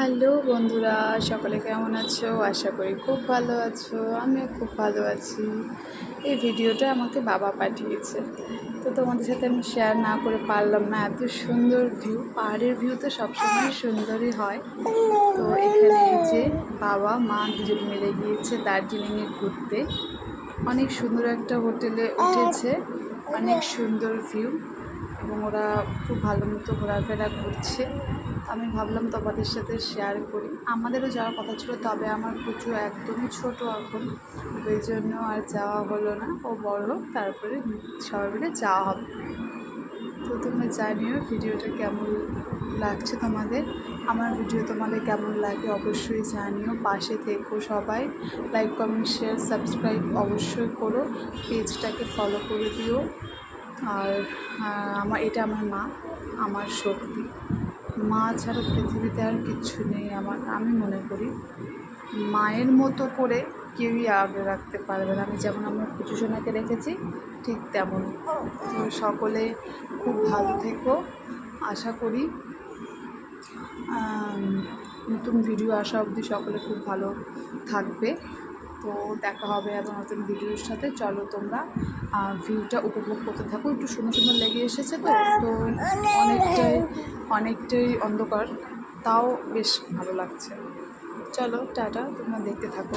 Hello বন্ধুরা, সকলে কেমন আছো? আশা করি খুব ভালো আছো। আমিও খুব ভালো আছি। এই ভিডিওটা আমাকে বাবা পাঠিয়েছে, তো তোমাদের সাথে আমি শেয়ার না করে পারলাম না। এত সুন্দর ভিউ, পাহাড়ের ভিউ তো সবসময় সুন্দরই হয়। তো এখানে এই যে বাবা মা দুজন মিলে গিয়েছে দার্জিলিংয়ে ঘুরতে। অনেক সুন্দর একটা হোটেলে উঠেছে, অনেক সুন্দর ভিউ, এবং ওরা খুব ভালো মতো ঘোরাফেরা করছে। আমি ভাবলাম তোমাদের সাথে শেয়ার করি। আমাদেরও যাওয়ার কথা ছিল, তবে আমার পুজো একদমই ছোট এখন, ওই জন্য আর যাওয়া হলো না। ও বড় হোক, তারপরে সবাই মিলে যাওয়া হবে। তো তোমরা জানিও ভিডিওটা কেমন লাগছে তোমাদের। আমার ভিডিও তোমাদের কেমন লাগে অবশ্যই জানিও। পাশে থেকো সবাই, লাইক কমেন্ট শেয়ার সাবস্ক্রাইব অবশ্যই করো, পেজটাকে ফলো করে দিও। আর এটা আমার মা, আমার শক্তি। মা ছাড়া পৃথিবীতে আর কিচ্ছু নেই আমার, আমি মনে করি। মায়ের মতো করে কেউই আগলে রাখতে পারবে না। আমি যেমন আমার পুজোসোনাকে রেখেছি, ঠিক তেমন। তো সকলে খুব ভালো থেকো। আশা করি নতুন ভিডিও আসা অবধি সকলে খুব ভালো থাকবে। তো দেখা হবে আবার নতুন ভিডিওর সাথে। চলো তোমরা ভিউটা উপভোগ করতে থাকো। একটু সুন্দর সুন্দর লেগে এসেছে, তো তো অনেকটাই অন্ধকার, তাও বেশ ভালো লাগছে। চলো টাটা, তোমরা দেখতে থাকো।